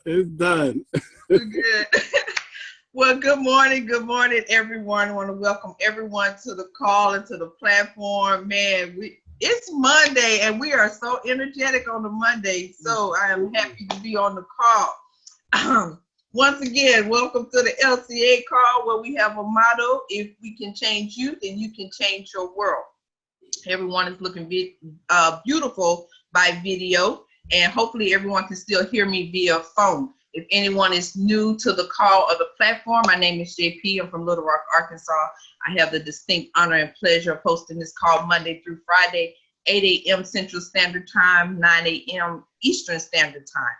It's done. Good. Well, good morning, everyone. I want to welcome everyone to the call and to the platform. Man, it's Monday, and we are so energetic on the Monday. So I am happy to be on the call. Once again, welcome to the LCA call, where we have a motto: if we can change you, then you can change your world. Everyone is looking beautiful by video, and hopefully everyone can still hear me via phone. If anyone is new to the call or the platform, my name is JP. I'm from Little Rock, Arkansas. I have the distinct honor and pleasure of hosting this call Monday through Friday, 8 a.m. Central Standard Time, 9 a.m. Eastern Standard Time.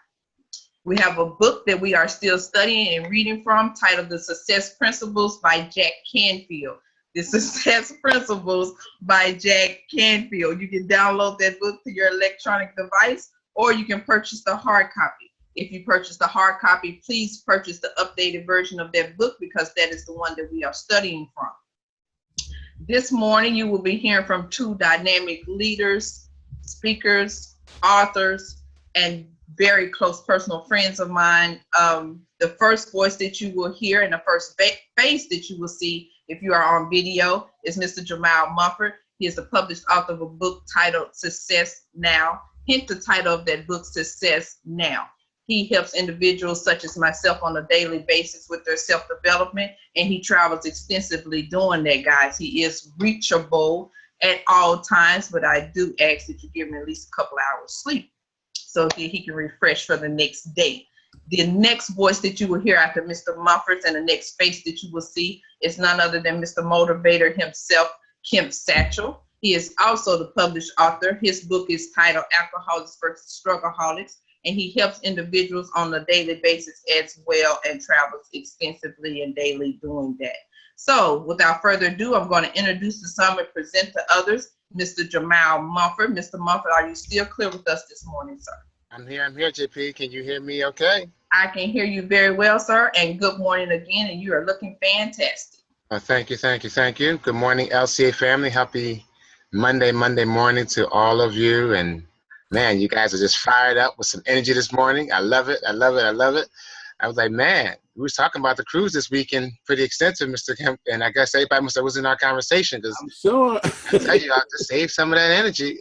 We have a book that we are still studying and reading from, titled The Success Principles by Jack Canfield. The Success Principles by Jack Canfield. You can download that book to your electronic device, or you can purchase the hard copy. If you purchase the hard copy, please purchase the updated version of that book, because that is the one that we are studying from. This morning, you will be hearing from two dynamic leaders, speakers, authors, and very close personal friends of mine. The first voice that you will hear and the first face that you will see if you are on video is Mr. Jamal Mumford. He is the published author of a book titled Success Now. Hence the title of that book, Success Now. He helps individuals such as myself on a daily basis with their self-development, and he travels extensively doing that, guys. He is reachable at all times, but I do ask that you give him at least a couple hours sleep so that he can refresh for the next day. The next voice that you will hear after Mr. Mumford, and the next face that you will see, is none other than Mr. Motivator himself, Kemp Satchel. He is also the published author. His book is titled Alcoholics versus Struggleaholics, and he helps individuals on a daily basis as well, and travels extensively and daily doing that. So without further ado, I'm going to introduce to some and present to others Mr. Jamal Mumford. Mr. Mumford, are you still clear with us this morning, sir? I'm here, JP. Can you hear me okay? I can hear you very well, sir, and good morning again, and you are looking fantastic. Thank you. Good morning, LCA family. Happy Monday morning to all of you. And man, you guys are just fired up with some energy this morning. I love it. I was like, man, we was talking about the cruise this weekend, pretty extensive, Mr. Kemp, and I guess everybody must have was in our conversation, because I'm sure. I tell you, I'll just save some of that energy.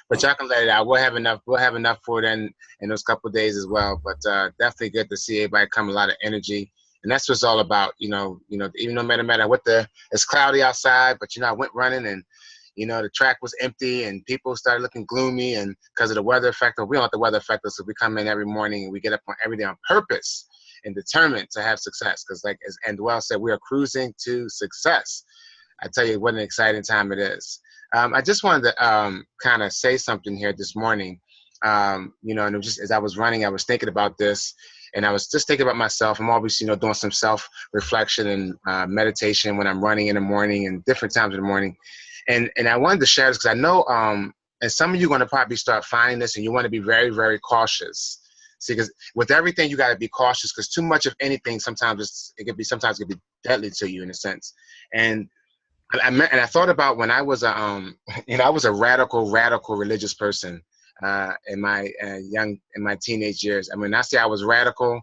But y'all can let it out. We'll have enough for it in those couple of days as well. But definitely good to see everybody come, a lot of energy. And that's what it's all about, even no matter what it's cloudy outside, but I went running, and the track was empty and people started looking gloomy, and because of the weather factor. We don't have the weather factor, so we come in every morning and we get up on every day on purpose and determined to have success, because like as Andwell said, we are cruising to success. I tell you what an exciting time it is. I just wanted to kind of say something here this morning. And it was just as I was running, I was thinking about this, and I was just thinking about myself. I'm always, doing some self-reflection and meditation when I'm running in the morning and different times in the morning. And I wanted to share this because I know, and some of you are going to probably start finding this, and you want to be very, very cautious. See, because with everything, you got to be cautious, because too much of anything, sometimes it could be deadly to you in a sense. And I thought about when I was I was a radical religious person in my teenage years. I mean, I say I was radical.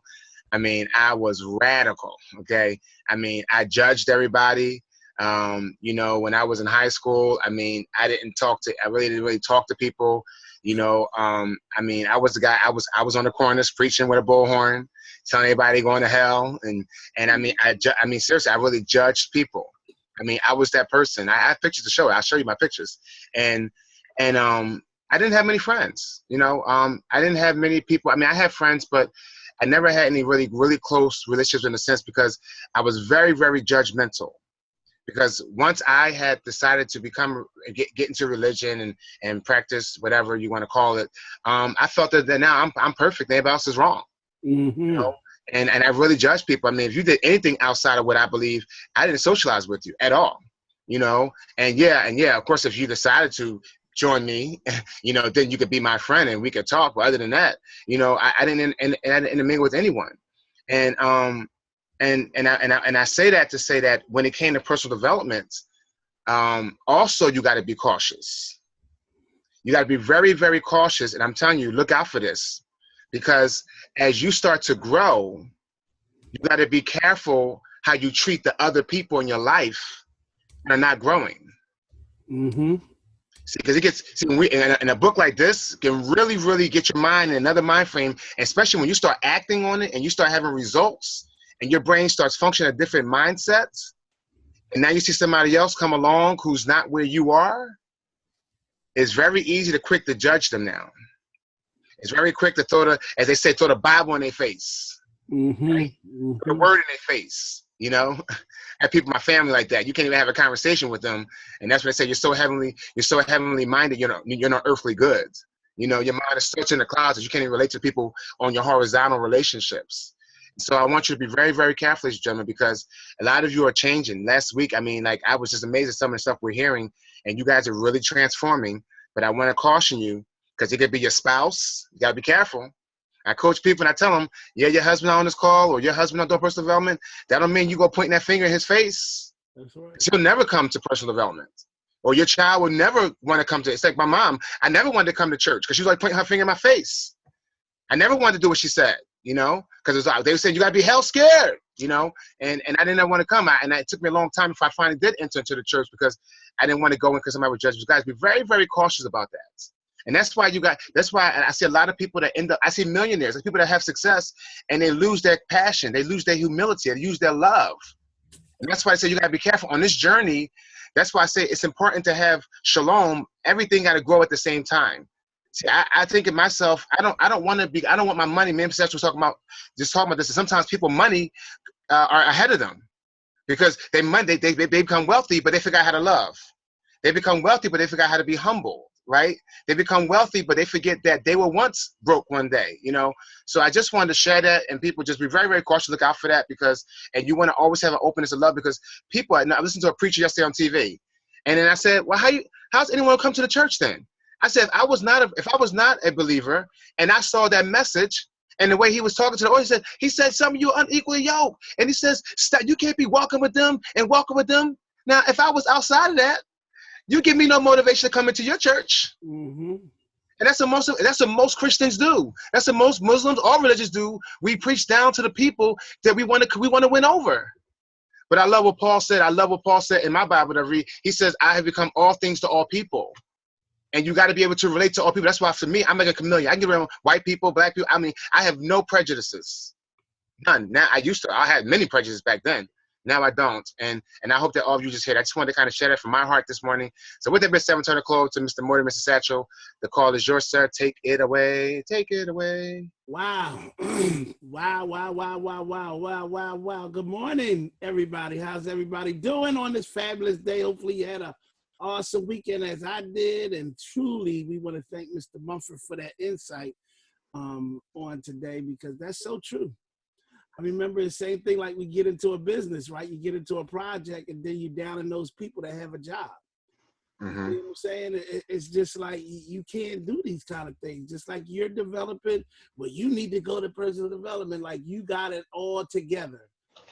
I mean, I was radical. Okay. I mean, I judged everybody. When I was in high school, I mean, I really didn't really talk to people. I mean, I was the guy. I was on the corners preaching with a bullhorn, telling everybody going to hell. And I mean, seriously, I really judged people. I mean, I was that person. I have pictures to show. I'll show you my pictures. And I didn't have many friends. I didn't have many people. I mean, I had friends, but I never had any really, really close relationships in a sense, because I was very, very judgmental. Because once I had decided to get into religion and practice whatever you want to call it, I felt that now I'm perfect. Everybody else is wrong. Mm-hmm. And I really judge people. I mean, if you did anything outside of what I believe, I didn't socialize with you at all. And yeah, of course, if you decided to join me, then you could be my friend and we could talk. But other than that, I didn't intermingle with anyone. And I say that to say that when it came to personal development, also you got to be cautious. You got to be very, very cautious. And I'm telling you, look out for this, because as you start to grow, you got to be careful how you treat the other people in your life that are not growing. Mm-hmm. See, because it gets in a book like this can really, really get your mind in another mind frame, especially when you start acting on it and you start having results and your brain starts functioning at different mindsets. And now you see somebody else come along who's not where you are. It's very easy to quick to judge them now. It's very quick to as they say, throw the Bible in their face. Mm-hmm. Right? Mm-hmm. Put a word in their face. You know, I have people in my family like that. You can't even have a conversation with them, and that's what they say. You're so heavenly minded. You're not earthly goods. You know, your mind is such in the clouds that you can't even relate to people on your horizontal relationships. So I want you to be very, very careful, ladies and gentlemen, because a lot of you are changing. Last week, I mean, like I was just amazed at some of the stuff we're hearing, and you guys are really transforming. But I want to caution you because it could be your spouse. You gotta be careful. I coach people and I tell them, yeah, your husband on this call or your husband on doing personal development. That don't mean you go pointing that finger in his face. That's right. He'll never come to personal development. Or your child will never want to come to, it's like my mom. I never wanted to come to church because she was like pointing her finger in my face. I never wanted to do what she said, you know, because they said you got to be hell scared, you know, and I didn't want to come. And it took me a long time before I finally did enter into the church because I didn't want to go in because somebody would judge me. Guys, be very, very cautious about that. And that's why I see a lot of people that I see millionaires, like people that have success and they lose their passion, they lose their humility, they lose their love. And that's why I say you gotta be careful on this journey. That's why I say it's important to have shalom. Everything gotta grow at the same time. See, I think of myself, I don't want my money. Me and Seth was talking about this, and sometimes people money are ahead of them because they become wealthy, but they forgot how to love. They become wealthy, but they forgot how to be humble. Right? They become wealthy, but they forget that they were once broke one day, you know? So I just wanted to share that, and people just be very, very cautious, look out for that, and you want to always have an openness of love, because people, I listened to a preacher yesterday on TV, and then I said, well, how's anyone come to the church then? I said, if I was not a believer, and I saw that message, and the way he was talking to the audience, he said, some of you are unequally yoked, and he says, you can't be walking with them and walking with them. Now, if I was outside of that, you give me no motivation to come into your church. Mm-hmm. And that's what most Christians do. That's what most Muslims or religions do. We preach down to the people that we want to win over. But I love what Paul said. In my Bible that I read. He says, I have become all things to all people. And you got to be able to relate to all people. That's why for me, I'm like a chameleon. I can get around white people, black people. I mean, I have no prejudices. None. Now I had many prejudices back then. Now I don't, and I hope that all of you just hear that. I just wanted to kind of share that from my heart this morning. So with that, Mr. Seven, turn the call to Mr. Morty, Mr. Satchel. The call is yours, sir. Take it away. Take it away. Wow. Wow. Good morning, everybody. How's everybody doing on this fabulous day? Hopefully you had an awesome weekend as I did, and truly we want to thank Mr. Mumford for that insight on today, because that's so true. I remember the same thing like we get into a business, right? You get into a project and then you down in those people that have a job. Mm-hmm. You know what I'm saying? It's just like you can't do these kind of things. Just like you're developing, well, you need to go to personal development. Like you got it all together.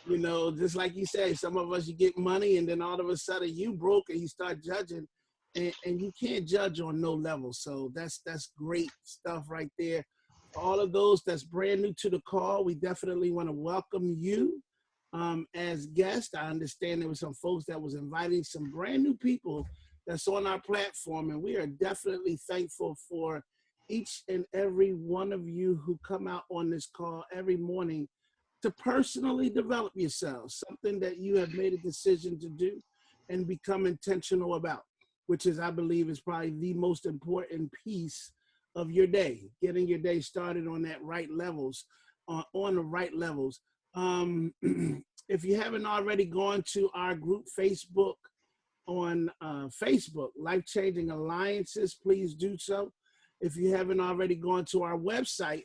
You know, just like you say, some of us, you get money and then all of a sudden you broke and you start judging, and you can't judge on no level. So that's great stuff right there. All of those that's brand new to the call, we definitely want to welcome you as guests. I understand there were some folks that was inviting some brand new people that's on our platform, and we are definitely thankful for each and every one of you who come out on this call every morning to personally develop yourselves, something that you have made a decision to do and become intentional about, which is, I believe, is probably the most important piece of your day, getting your day started on that right levels, on the right levels. If you haven't already gone to our group Facebook on Facebook, Life Changing Alliances, please do so. If you haven't already gone to our website,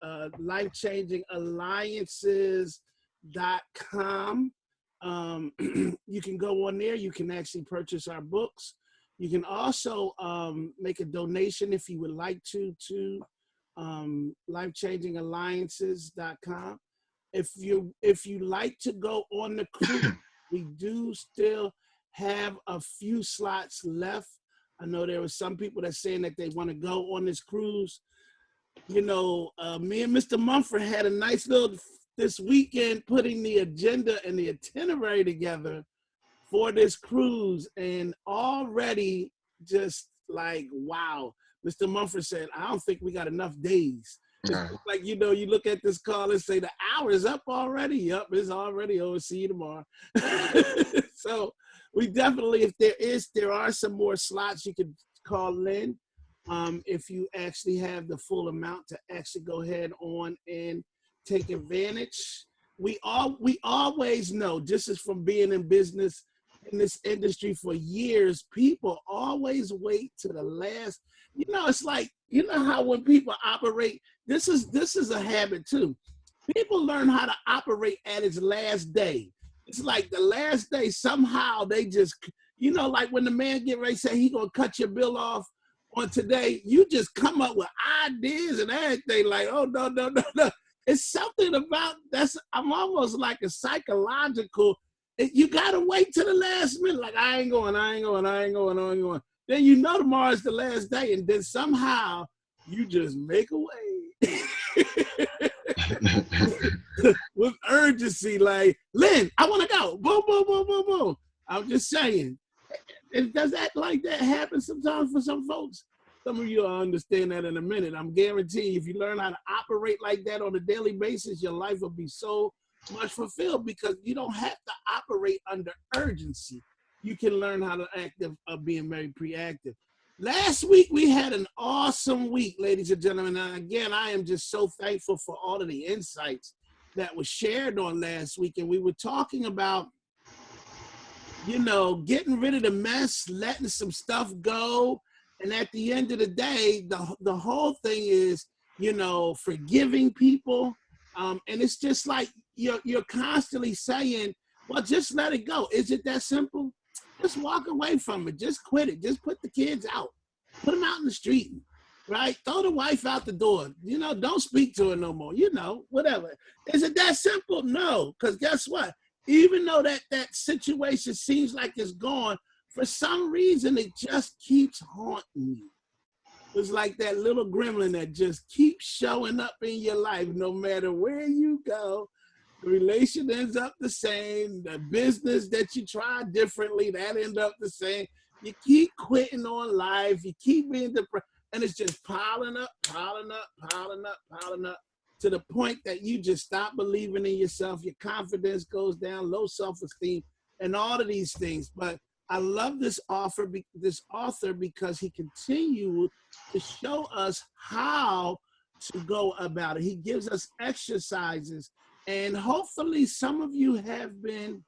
lifechangingalliances.com, you can go on there. You can actually purchase our books. You can also make a donation if you would like to lifechangingalliances.com. If you like to go on the cruise, we do still have a few slots left. I know there were some people that saying that they want to go on this cruise. Me and Mr. Mumford had a nice little this weekend putting the agenda and the itinerary together for this cruise, and already just like, wow. Mr. Mumford said, I don't think we got enough days. Yeah. It's like, you look at this call and say, the hour is up already. Yup, it's already over. See you tomorrow. So we definitely, if there are some more slots, you could call Lynn. If you actually have the full amount to actually go ahead on and take advantage. We always know, just as from being in business in this industry for years, people always wait to the last. It's like, how when people operate, this is a habit too. People learn how to operate at its last day. It's like the last day, somehow they just, like when the man get ready to say he gonna cut your bill off on today, you just come up with ideas and everything like, oh, no. It's something about I'm almost like a psychological, you gotta wait till the last minute, like I ain't going. Then tomorrow's the last day, and then somehow you just make a way with urgency, like, Lynn, I wanna go, boom, boom, boom, boom, boom. I'm just saying, does that like that happen sometimes for some folks? Some of you will understand that in a minute. I'm guaranteeing if you learn how to operate like that on a daily basis, your life will be so much fulfilled because you don't have to operate under urgency. You can learn how to being very proactive. Last week, we had an awesome week, ladies and gentlemen. And again, I am just so thankful for all of the insights that was shared on last week. And we were talking about, getting rid of the mess, letting some stuff go. And at the end of the day, the whole thing is, forgiving people. And it's just like you're constantly saying, well, just let it go. Is it that simple? Just walk away from it. Just quit it. Just put the kids out. Put them out in the street, right? Throw the wife out the door. Don't speak to her no more. Whatever. Is it that simple? No, because guess what? Even though that situation seems like it's gone, for some reason, it just keeps haunting you. It's like that little gremlin that just keeps showing up in your life no matter where you go. The relation ends up the same. The business that you try differently, that ends up the same. You keep quitting on life. You keep being depressed. And it's just piling up to the point that you just stop believing in yourself. Your confidence goes down, low self-esteem, and all of these things. But I love this author because he continued to show us how to go about it. He gives us exercises, and hopefully some of you have been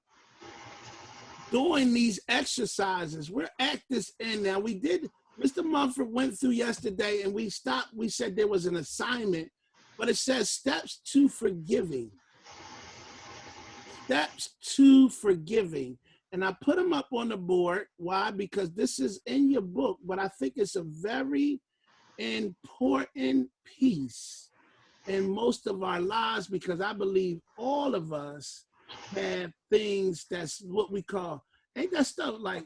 doing these exercises. We're at this end now. Mr. Mumford went through yesterday, and we said there was an assignment, but it says steps to forgiving. Steps to forgiving. And I put them up on the board. Why? Because this is in your book, but I think it's a very important piece in most of our lives because I believe all of us have things that's what we call, ain't that stuff like,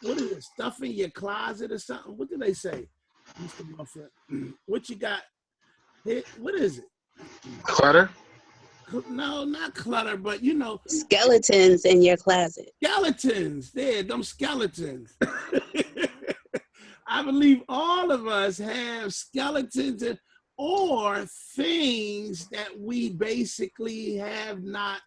what is it, stuff in your closet or something? What do they say, Mr. Mumford? What you got? What is it? Clutter? No, not clutter, but skeletons in your closet. Skeletons, them skeletons. I believe all of us have skeletons or things that we basically have not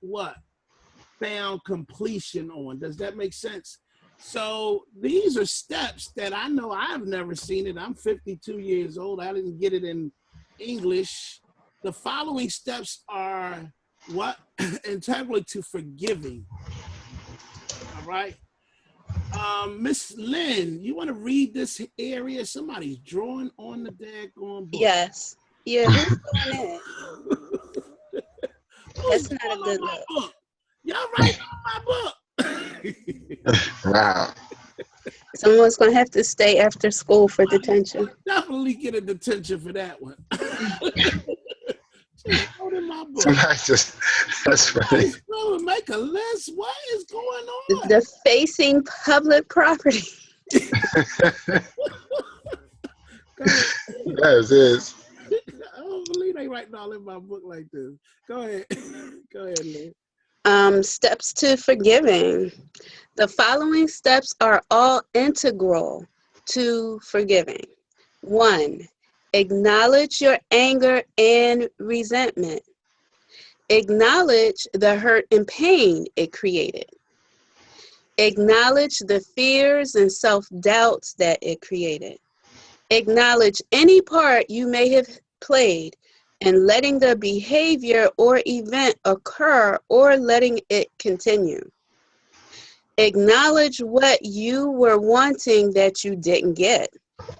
found completion on. Does that make sense? So these are steps that I know I've never seen it. I'm 52 years old. I didn't get it in English. The following steps are integral to forgiving. All right. Miss Lynn, you want to read this area? Somebody's drawing on the daggone book. Yes. Yeah, who's doing that? That's not a good look. Book? Y'all write on my book. Wow. Someone's going to have to stay after school for detention. Definitely get a detention for that one. That's funny. Make a list. What is going on? The facing public property. That is. they writing all in my book like this? Go ahead. Go ahead, Lynn. Steps to forgiving. The following steps are all integral to forgiving. 1, acknowledge your anger and resentment. Acknowledge the hurt and pain it created. Acknowledge the fears and self-doubts that it created. Acknowledge any part you may have played in letting the behavior or event occur or letting it continue. Acknowledge what you were wanting that you didn't get,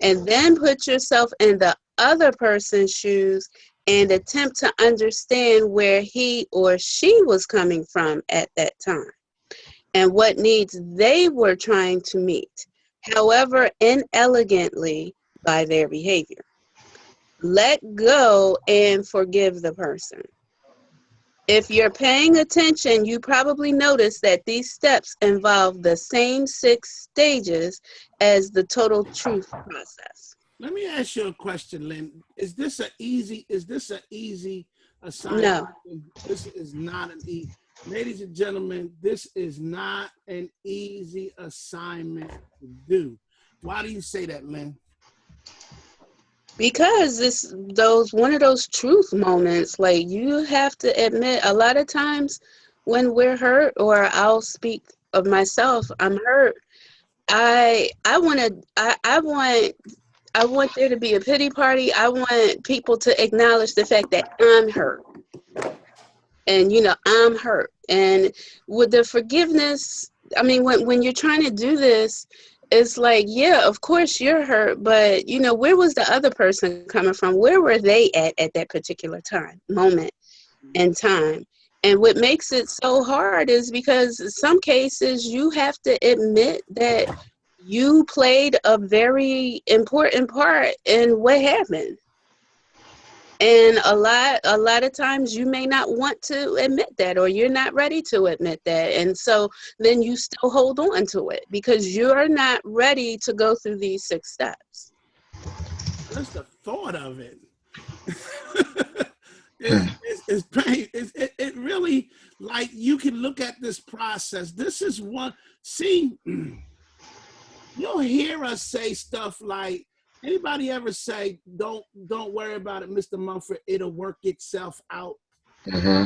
and then put yourself in the other person's shoes and attempt to understand where he or she was coming from at that time and what needs they were trying to meet, however inelegantly, by their behavior. Let go and forgive the person. If you're paying attention, you probably notice that these steps involve the same 6 stages as the total truth process. Let me ask you a question, Lynn. Is this an easy assignment? No. This is not an easy. Ladies and gentlemen, this is not an easy assignment to do. Why do you say that, Lynn? Because it's one of those truth moments. Like, you have to admit, a lot of times when we're hurt, or I'll speak of myself, I'm hurt. I want there to be a pity party. I want people to acknowledge the fact that I'm hurt. And, I'm hurt. And with the forgiveness, I mean, when you're trying to do this, it's like, yeah, of course you're hurt, but, where was the other person coming from? Where were they at that particular moment in time? And what makes it so hard is because in some cases you have to admit that you played a very important part in what happened. And a lot of times you may not want to admit that, or you're not ready to admit that. And so then you still hold on to it because you're not ready to go through these 6 steps. Just the thought of it. It's pain. It really, like, you can look at this process. This is one, see, you'll hear us say stuff like, anybody ever say, don't worry about it, Mr. Mumford, it'll work itself out? Mm-hmm.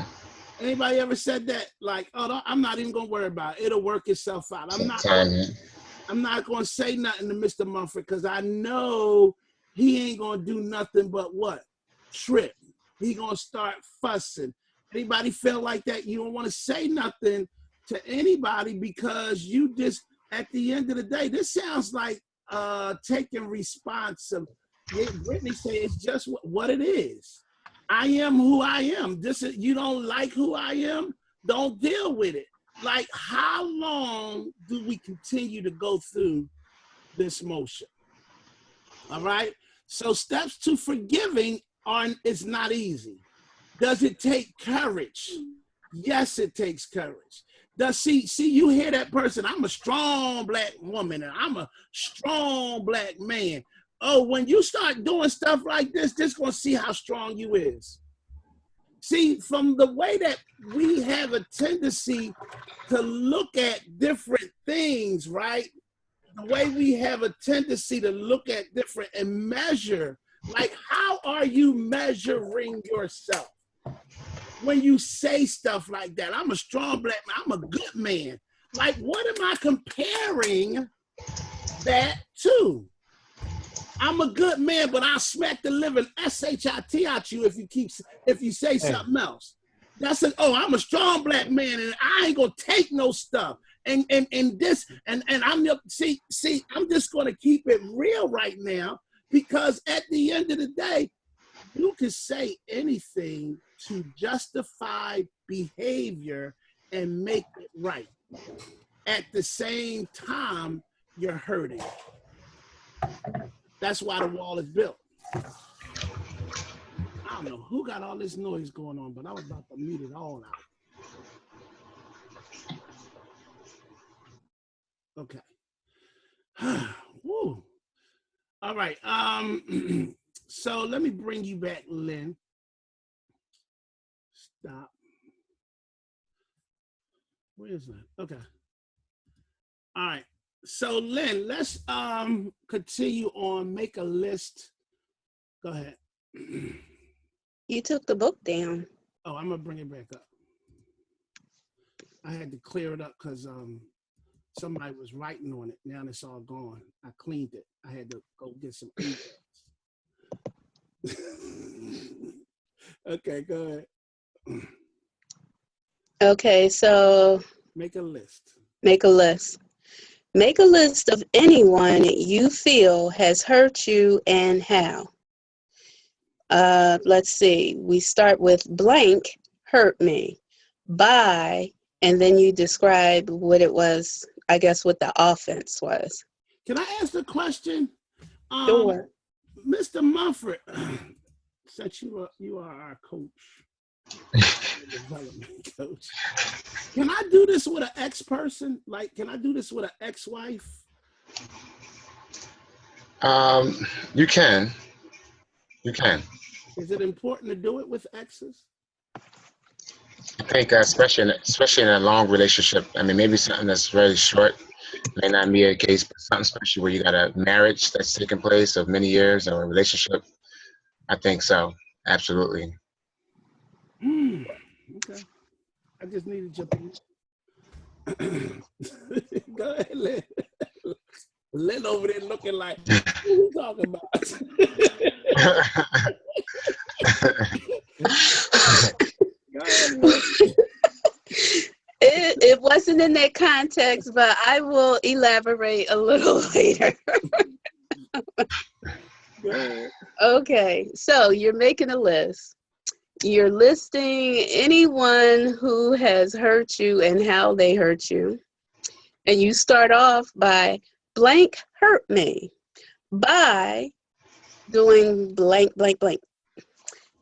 Anybody ever said that? Like, oh, I'm not even gonna worry about it, it'll work itself out. I'm not gonna say nothing to Mr. Mumford because I know he ain't gonna do nothing but what? Trip. He gonna start fussing. Anybody feel like that? You don't want to say nothing to anybody because you just, at the end of the day, this sounds like taking responsibility. Brittany said it's just what it is. I am who I am. You don't like who I am? Don't deal with it. Like, how long do we continue to go through this motion? All right. So steps to forgiving it's not easy. Does it take courage? Yes, it takes courage. See, you hear that person, I'm a strong Black woman and I'm a strong Black man. Oh, when you start doing stuff like this gonna see how strong you is. See, from the way that we have a tendency to look at different things, right? The way we have a tendency to look at different and measure, like, how are you measuring yourself? When you say stuff like that, I'm a strong Black man, I'm a good man. Like, what am I comparing that to? I'm a good man, but I'll smack the living shit out you if you say something else. That's I'm a strong Black man and I ain't gonna take no stuff. And I'm just gonna keep it real right now, because at the end of the day, you can say anything to justify behavior and make it right. At the same time, you're hurting. That's why the wall is built. I don't know who got all this noise going on, but I was about to mute it all out. Okay. Woo. All right. So let me bring you back, Lynn. Stop. Where is that? Okay. All right. So Lynn, let's continue on. Make a list. Go ahead. You took the book down. Oh, I'm gonna bring it back up. I had to clear it up because somebody was writing on it. Now it's all gone. I cleaned it. I had to go get some ink. Okay, go ahead. Okay, so Make a list. make a list. Make a list of anyone you feel has hurt you and how. Let's see. We start with blank hurt me by, and then you describe what it was, I guess what the offense was. Can I ask a question? Sure. Mr. Mumford, since you are our coach, development coach, can I do this with an ex-person? Like, can I do this with an ex-wife? You can. You can. Is it important to do it with exes? I think, especially in a long relationship. I mean, maybe something that's very short may not be a case, but something especially where you got a marriage that's taking place of many years or a relationship. I think so. Absolutely. Okay. I just needed your opinion. Go ahead, Lynn. Lynn over there looking like, what are we talking about? Go ahead, Lynn. It wasn't in that context, but I will elaborate a little later. Go ahead. Okay, so you're making a list. You're listing anyone who has hurt you and how they hurt you. And you start off by blank hurt me by doing blank, blank, blank.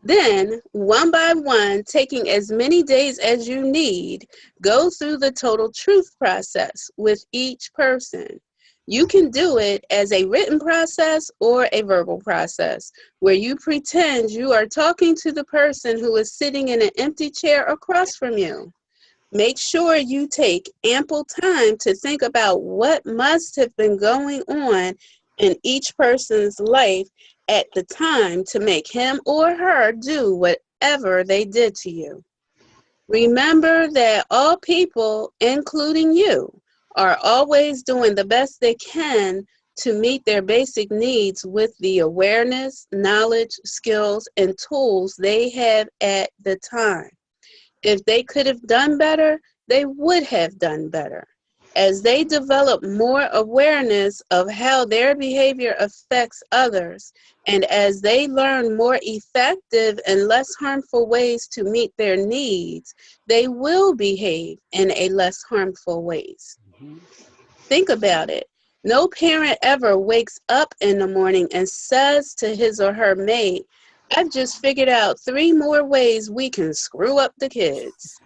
Then, one by one, taking as many days as you need, go through the total truth process with each person. You can do it as a written process or a verbal process, where you pretend you are talking to the person who is sitting in an empty chair across from you. Make sure you take ample time to think about what must have been going on in each person's life at the time to make him or her do whatever they did to you. Remember that all people, including you, are always doing the best they can to meet their basic needs with the awareness, knowledge, skills, and tools they have at the time. If they could have done better, they would have done better. As they develop more awareness of how their behavior affects others, and as they learn more effective and less harmful ways to meet their needs, they will behave in a less harmful ways. Think about it. No parent ever wakes up in the morning and says to his or her mate, I've just figured out 3 more ways we can screw up the kids.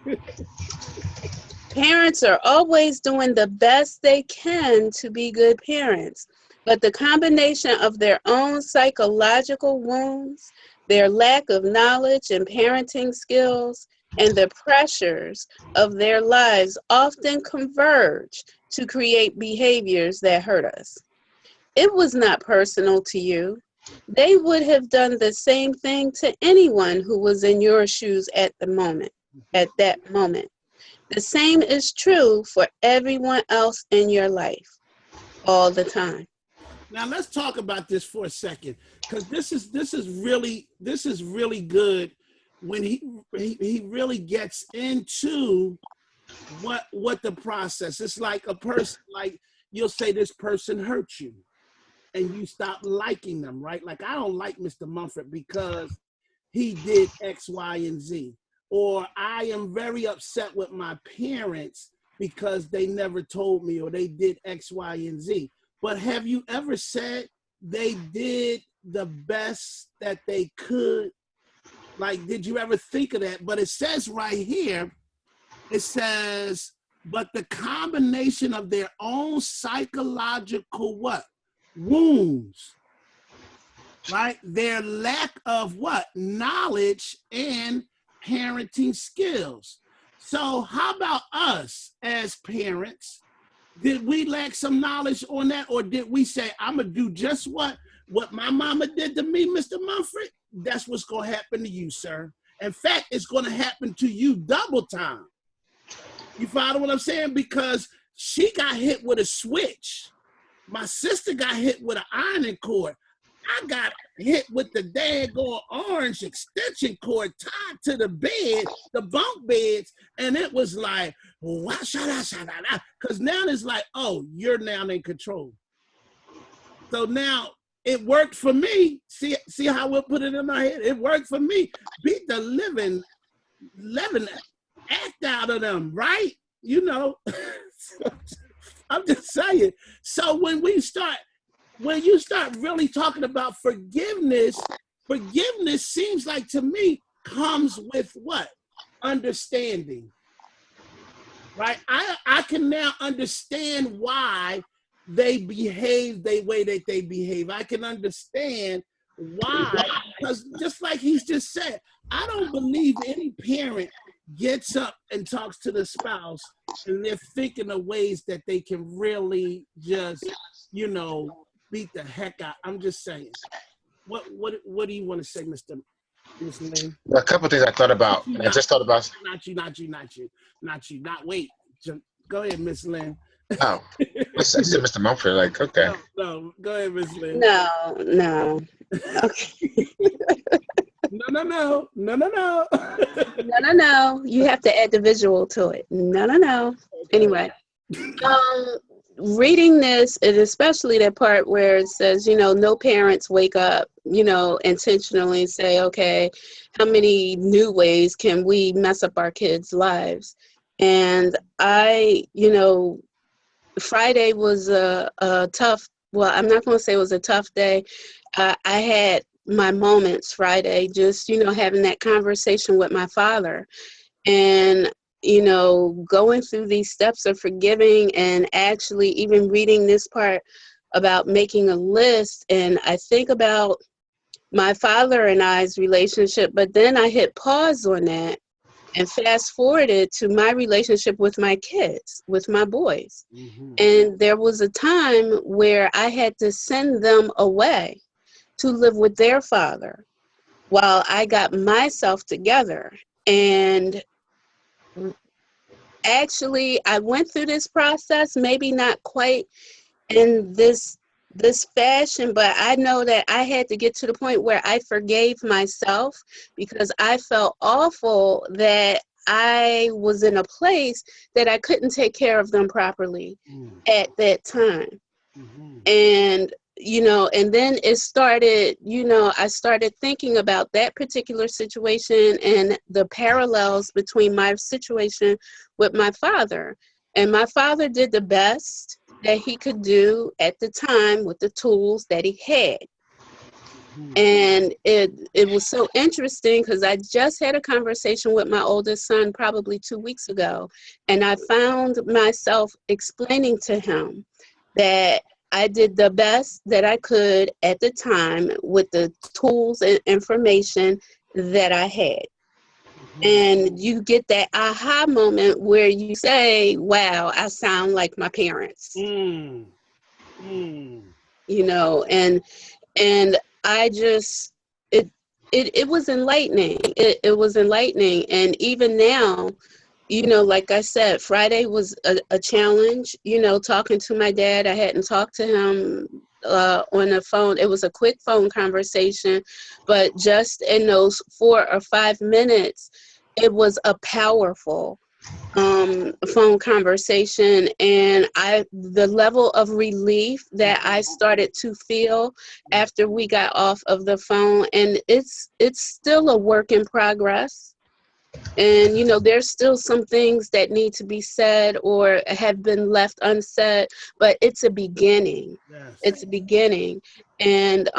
Parents are always doing the best they can to be good parents, but the combination of their own psychological wounds, their lack of knowledge and parenting skills, and the pressures of their lives often converge to create behaviors that hurt us. It was not personal to you. They would have done the same thing to anyone who was in your shoes at that moment. The same is true for everyone else in your life, all the time. Now let's talk about this for a second, because this is really good when he really gets into what the process. It's like a person, like you'll say this person hurt you, and you stop liking them, right? Like, I don't like Mr. Mumford because he did X, Y, and Z. Or I am very upset with my parents because they never told me, or they did X, Y, and Z. But have you ever said they did the best that they could? Like, did you ever think of that? But it says right here, it says, but the combination of their own psychological what? Wounds, right? Their lack of what? Knowledge and parenting skills. So how about us as parents? Did we lack some knowledge on that, or did we say, I'm gonna do just what my mama did to me, Mr. Mumford? That's what's gonna happen to you, sir. In fact, it's gonna happen to you double time. You follow what I'm saying? Because she got hit with a switch. My sister got hit with an ironing cord. I got hit with the daggone orange extension cord tied to the bed, the bunk beds, and it was like, because now it's like, oh, you're now in control. So now it worked for me. See how we'll put it in my head? It worked for me. Beat the living act out of them, right? You know, I'm just saying. So when you start really talking about forgiveness seems like to me comes with what? Understanding, right? I can now understand why they behave the way that they behave. I can understand why, because just like he's just said, I don't believe any parent gets up and talks to the spouse and they're thinking of ways that they can really just, beat the heck out. I'm just saying. What do you want to say, Mr. Lane? A couple of things I thought about. I just thought about. Not you. Wait. Go ahead, Miss Lynn. Oh, I said Mr. Mumford. Like, okay. No. Go ahead, Miss Lynn. No. Okay. No. No. You have to add the visual to it. No. Anyway, reading this, and especially that part where it says, no parents wake up, intentionally and say, okay, how many new ways can we mess up our kids' lives? And Friday was a tough, well, I'm not going to say it was a tough day. I had my moments Friday, just, having that conversation with my father and, going through these steps of forgiving and actually even reading this part about making a list. And I think about my father and I's relationship, but then I hit pause on that and fast forwarded to my relationship with my kids, with my boys. Mm-hmm. And there was a time where I had to send them away to live with their father while I got myself together. And actually, I went through this process, maybe not quite in this fashion, but I know that I had to get to the point where I forgave myself because I felt awful that I was in a place that I couldn't take care of them properly at that time. Mm-hmm. And and then it started, I started thinking about that particular situation and the parallels between my situation with my father. And my father did the best that he could do at the time with the tools that he had. And it was so interesting because I just had a conversation with my oldest son probably 2 weeks ago. And I found myself explaining to him that I did the best that I could at the time with the tools and information that I had. And you get that aha moment where you say, wow, I sound like my parents. And I just, it was enlightening. It was enlightening. And even now, like I said, Friday was a challenge, talking to my dad. I hadn't talked to him on the phone. It was a quick phone conversation, but just in those 4 or 5 minutes, it was a powerful phone conversation. And the level of relief that I started to feel after we got off of the phone, and it's still a work in progress. And, there's still some things that need to be said or have been left unsaid, but it's a beginning. Yes. It's a beginning. And,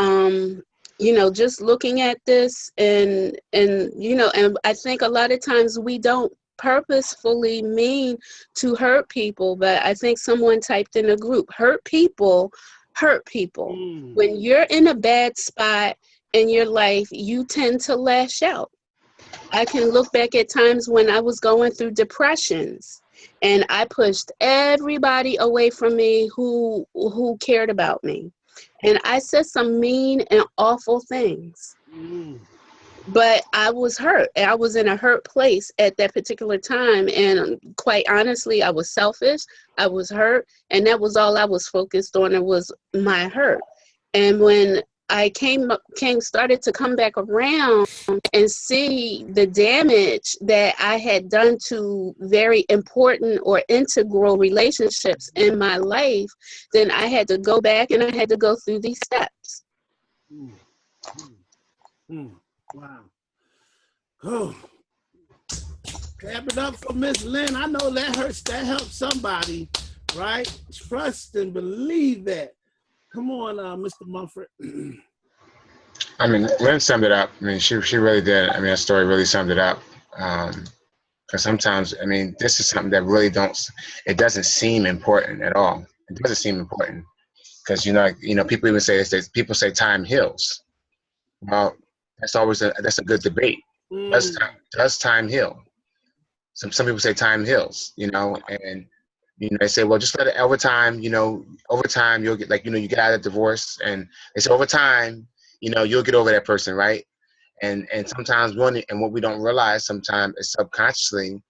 just looking at this and I think a lot of times we don't purposefully mean to hurt people, but I think someone typed in a group, hurt people. When you're in a bad spot in your life, you tend to lash out. I can look back at times when I was going through depressions and I pushed everybody away from me who cared about me. And I said some mean and awful things. Mm. But I was hurt. I was in a hurt place at that particular time. And quite honestly, I was selfish. I was hurt. And that was all I was focused on. It was my hurt. And when I started to come back around and see the damage that I had done to very important or integral relationships in my life, then I had to go back and I had to go through these steps. Mm. Mm. Wow. Oh. Clap it up for Miss Lynn. I know that hurts. That helps somebody, right? Trust and believe that. Come on, Mr. Mumford. I mean, Lynn summed it up. I mean, she really did. I mean, that story really summed it up. Because sometimes, I mean, this is something that really it doesn't seem important at all. It doesn't seem important. Because, people even say this, people say time heals. Well, that's a good debate. Does time heal? Some people say time heals, and they say, well, just let it over time, you'll get you get out of divorce, and they say over time, you'll get over that person, right? And sometimes what we don't realize sometimes is subconsciously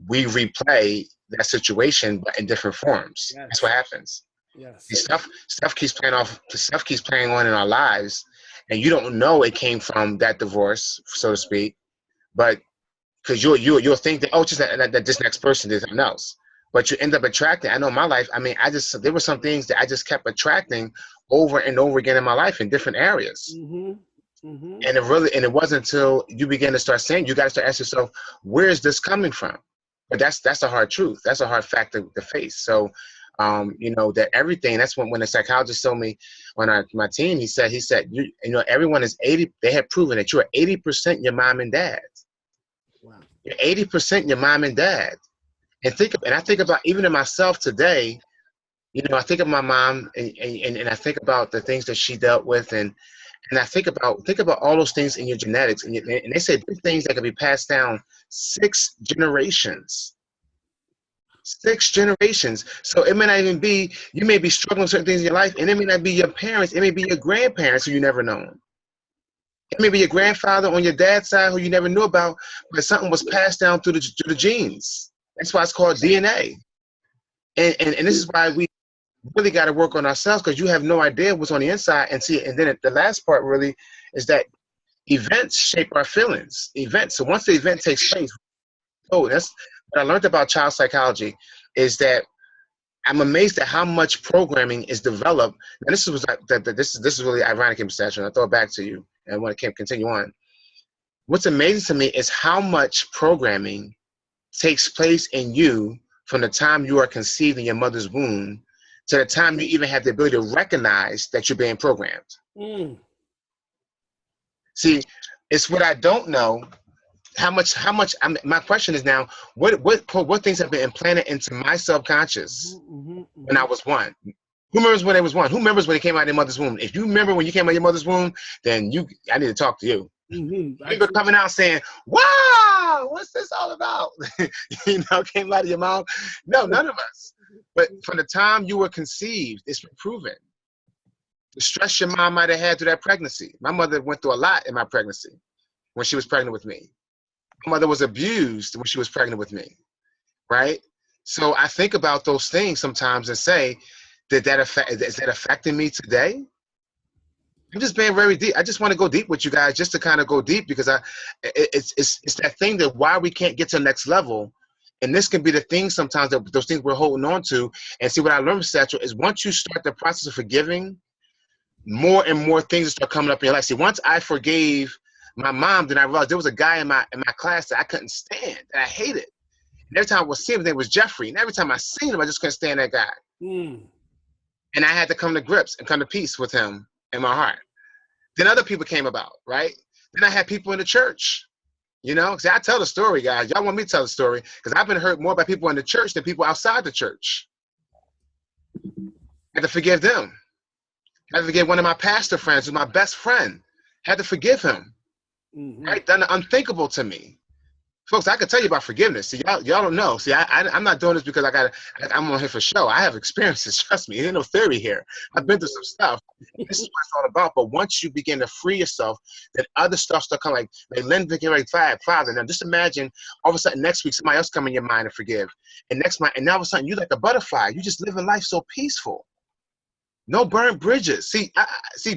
we replay that situation but in different forms. Yes. That's what happens. Yes. Stuff keeps playing on in our lives, and you don't know it came from that divorce, so to speak, but because you'll think that, just that this next person did something else. But you end up attracting. I know in my life, I mean, there were some things that I just kept attracting over and over again in my life in different areas. Mm-hmm. Mm-hmm. And it wasn't until you begin to start saying, you got to start asking yourself, where is this coming from? But that's a hard truth. That's a hard fact to face. So, that everything, that's when the psychologist told me on my team, he said, everyone is 80, they have proven that you are 80% your mom and dad. Wow. You're 80% your mom and dad. And I think about even in myself today, I think of my mom and I think about the things that she dealt with, and I think about all those things in your genetics, and they say things that can be passed down 6 generations. 6 generations. So it may not even be, you may be struggling with certain things in your life, and it may not be your parents, it may be your grandparents who you never known. It may be your grandfather on your dad's side who you never knew about, but something was passed down through the genes. That's why it's called DNA. And this is why we really got to work on ourselves, because you have no idea what's on the inside. And then the last part really is that events shape our feelings. So once the event takes place, that's what I learned about child psychology, is that I'm amazed at how much programming is developed. And this is really ironic, Mr. Satchel, and I throw it back to you, and I want to continue on. What's amazing to me is how much programming takes place in you from the time you are conceived in your mother's womb to the time you even have the ability to recognize that you're being programmed. Mm. See, it's what I don't know. How much? My question is now, what things have been implanted into my subconscious when I was 1? Who remembers when they was 1? Who remembers when they came out of their mother's womb? If you remember when you came out of your mother's womb, then I need to talk to you. Mm-hmm. People coming out saying, wow, what's this all about? Came out of your mouth. No, none of us. But from the time you were conceived, it's been proven. The stress your mom might have had through that pregnancy. My mother went through a lot in my pregnancy when she was pregnant with me. My mother was abused when she was pregnant with me, right? So I think about those things sometimes and say, is that affecting me today? I'm just being very deep. I just want to go deep with you guys, just to kind of go deep, because it's that thing that why we can't get to the next level. And this can be the thing sometimes, that those things we're holding on to. And see, what I learned, Satchel, is once you start the process of forgiving, more and more things start coming up in your life. See, once I forgave my mom, then I realized there was a guy in my class that I couldn't stand, that I hated. And every time I would see him, his name was Jeffrey. And every time I seen him, I just couldn't stand that guy. Mm. And I had to come to grips and come to peace with him in my heart. Then other people came about, right? Then I had people in the church, See, I tell the story, guys. Y'all want me to tell the story, because I've been hurt more by people in the church than people outside the church. I had to forgive them. I had to forgive one of my pastor friends, who's my best friend. I had to forgive him. Right? Done the unthinkable to me. Folks, I could tell you about forgiveness. See, y'all don't know. See, I'm not doing this because I'm on here for show. I have experiences. Trust me. It ain't no theory here. I've been through some stuff. This is what it's all about. But once you begin to free yourself, then other stuff start coming. Like Lynn became like Father. Now just imagine all of a sudden next week somebody else come in your mind and forgive, and next month, and now all of a sudden you like a butterfly. You just living life so peaceful. No burned bridges. See,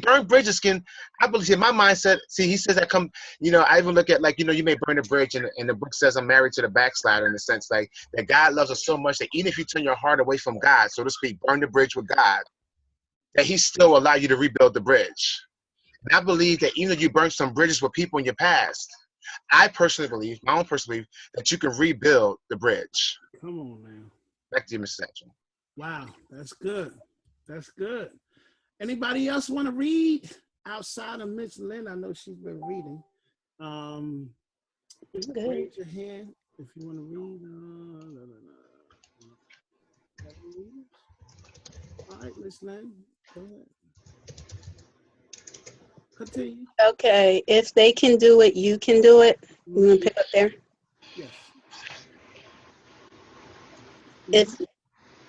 burned bridges I believe in my mindset. See, he says that I even look at you may burn a bridge and the book says I'm married to the backslider in the sense like that God loves us so much that even if you turn your heart away from God, so to speak, burn the bridge with God, that he still allow you to rebuild the bridge. And I believe that even if you burn some bridges with people in your past, I personally believe, my own personal belief, that you can rebuild the bridge. Come on, man. Back to you, Mr. Satchel. Wow, that's good. That's good. Anybody else want to read outside of Miss Lynn? I know she's been reading. Raise your hand if you want to read. All right, Miss Lynn, go ahead. Continue. Okay, if they can do it, you can do it. You want to pick up there? Yes.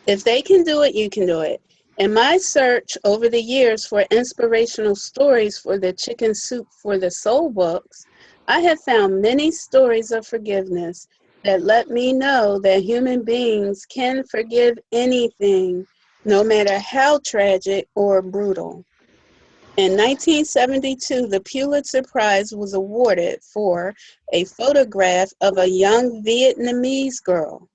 If they can do it, you can do it. In my search over the years for inspirational stories for the Chicken Soup for the Soul books, I have found many stories of forgiveness that let me know that human beings can forgive anything, no matter how tragic or brutal. In 1972, the Pulitzer Prize was awarded for a photograph of a young Vietnamese girl,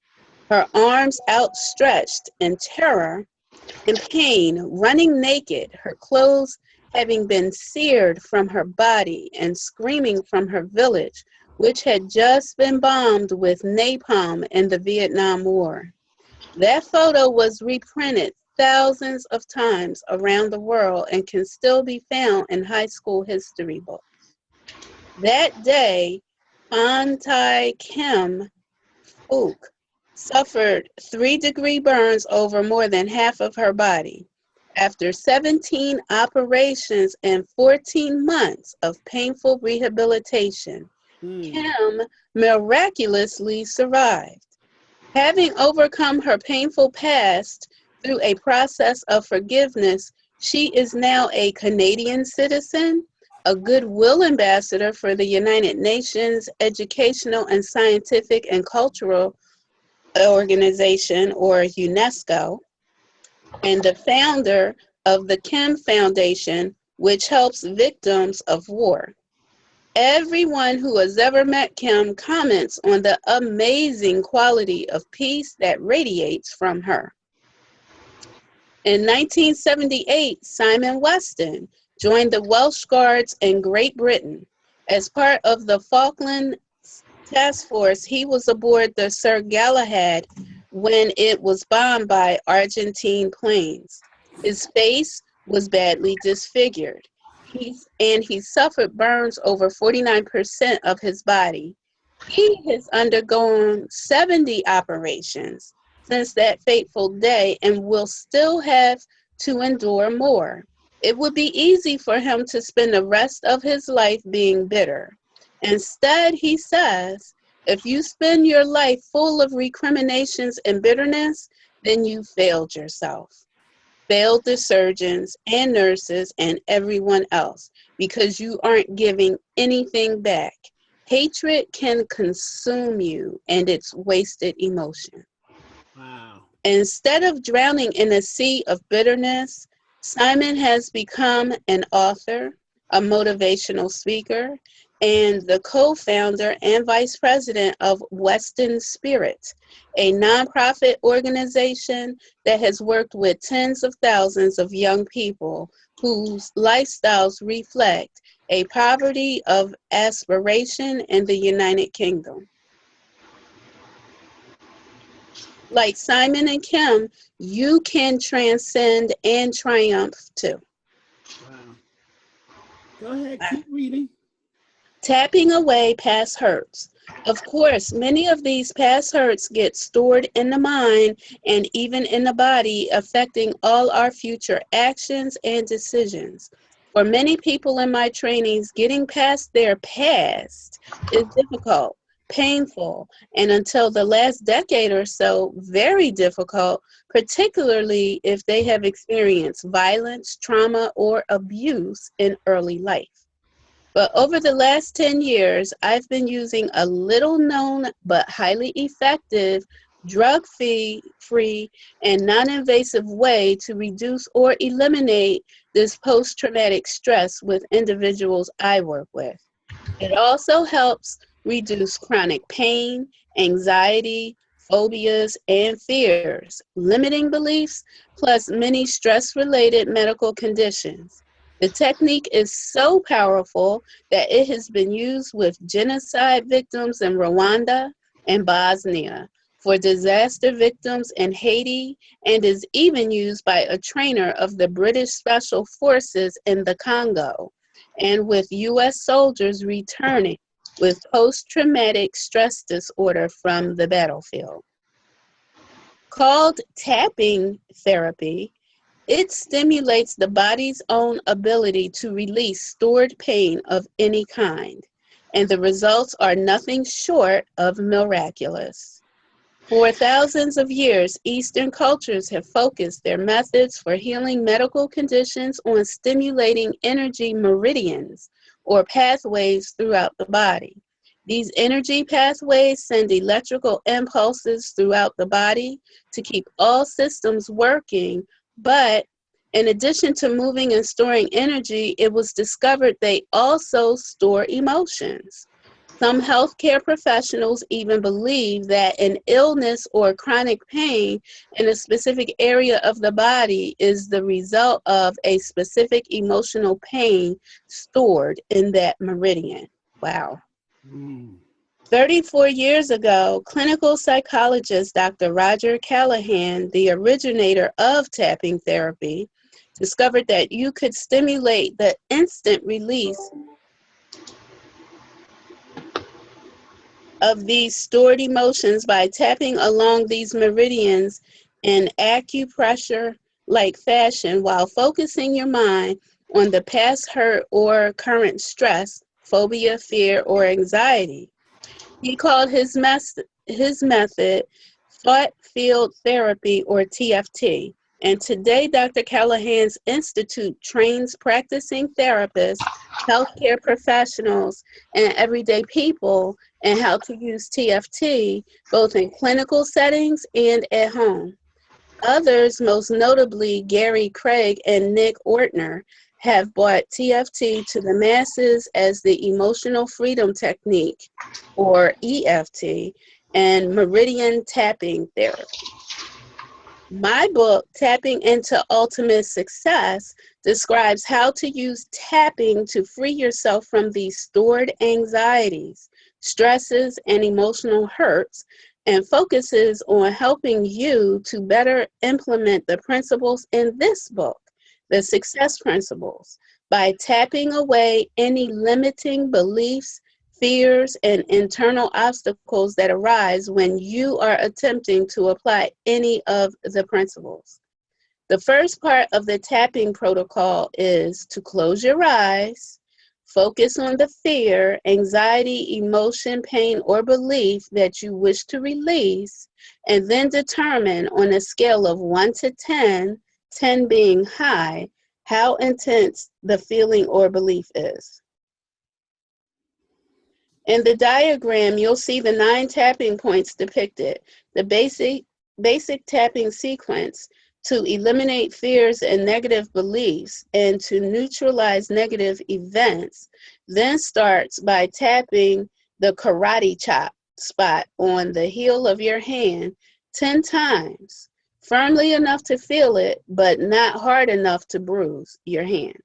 her arms outstretched in terror and pain, running naked, her clothes having been seared from her body, and screaming from her village, which had just been bombed with napalm in the Vietnam War. That photo was reprinted thousands of times around the world and can still be found in high school history books. That day, An Thai Kim Phuc suffered 3-degree burns over more than half of her body. After 17 operations and 14 months of painful rehabilitation, Kim miraculously survived. Having overcome her painful past through a process of forgiveness, she is now a Canadian citizen, a Goodwill Ambassador for the United Nations Educational and Scientific and Cultural Organization, or UNESCO, and the founder of the Kim Foundation, which helps victims of war. Everyone who has ever met Kim comments on the amazing quality of peace that radiates from her. In 1978, Simon Weston joined the Welsh Guards in Great Britain. As part of the Falkland Task Force, he was aboard the Sir Galahad when it was bombed by Argentine planes. His face was badly disfigured. He suffered burns over 49% of his body. He has undergone 70 operations since that fateful day and will still have to endure more. It would be easy for him to spend the rest of his life being bitter. Instead, he says, if you spend your life full of recriminations and bitterness, then you failed yourself. Failed the surgeons and nurses and everyone else because you aren't giving anything back. Hatred can consume you, and it's wasted emotion. Wow. Instead of drowning in a sea of bitterness, Simon has become an author, a motivational speaker, and the co-founder and vice president of Weston Spirit, a nonprofit organization that has worked with tens of thousands of young people whose lifestyles reflect a poverty of aspiration in the United Kingdom. Like Simon and Kim, you can transcend and triumph too. Wow. Go ahead, keep reading. Tapping away past hurts. Of course, many of these past hurts get stored in the mind and even in the body, affecting all our future actions and decisions. For many people in my trainings, getting past their past is difficult, painful, and until the last decade or so, very difficult, particularly if they have experienced violence, trauma, or abuse in early life. But over the last 10 years, I've been using a little known but highly effective, drug-free, and non-invasive way to reduce or eliminate this post-traumatic stress with individuals I work with. It also helps reduce chronic pain, anxiety, phobias, and fears, limiting beliefs, plus many stress-related medical conditions. The technique is so powerful that it has been used with genocide victims in Rwanda and Bosnia, for disaster victims in Haiti, and is even used by a trainer of the British Special Forces in the Congo, and with U.S. soldiers returning with post-traumatic stress disorder from the battlefield. Called tapping therapy, it stimulates the body's own ability to release stored pain of any kind, and the results are nothing short of miraculous. For thousands of years, Eastern cultures have focused their methods for healing medical conditions on stimulating energy meridians, or pathways throughout the body. These energy pathways send electrical impulses throughout the body to keep all systems working, but in addition to moving and storing energy, it was discovered they also store emotions. Some healthcare professionals even believe that an illness or chronic pain in a specific area of the body is the result of a specific emotional pain stored in that meridian. Wow. 34 years ago, clinical psychologist Dr. Roger Callahan, the originator of tapping therapy, discovered that you could stimulate the instant release of these stored emotions by tapping along these meridians in acupressure-like fashion while focusing your mind on the past hurt or current stress, phobia, fear, or anxiety. He called his method thought field therapy, or TFT. And today, Dr. Callahan's Institute trains practicing therapists, healthcare professionals, and everyday people in how to use TFT, both in clinical settings and at home. Others, most notably Gary Craig and Nick Ortner, have brought TFT to the masses as the Emotional Freedom Technique, or EFT, and Meridian Tapping Therapy. My book, Tapping into Ultimate Success, describes how to use tapping to free yourself from these stored anxieties, stresses, and emotional hurts, and focuses on helping you to better implement the principles in this book, the success principles, by tapping away any limiting beliefs, fears, and internal obstacles that arise when you are attempting to apply any of the principles. The first part of the tapping protocol is to close your eyes, focus on the fear, anxiety, emotion, pain, or belief that you wish to release, and then determine on a scale of 1 to 10, 10 being high, how intense the feeling or belief is. In the diagram, you'll see the 9 tapping points depicted. The basic tapping sequence to eliminate fears and negative beliefs and to neutralize negative events then starts by tapping the karate chop spot on the heel of your hand 10 times, firmly enough to feel it, but not hard enough to bruise your hand.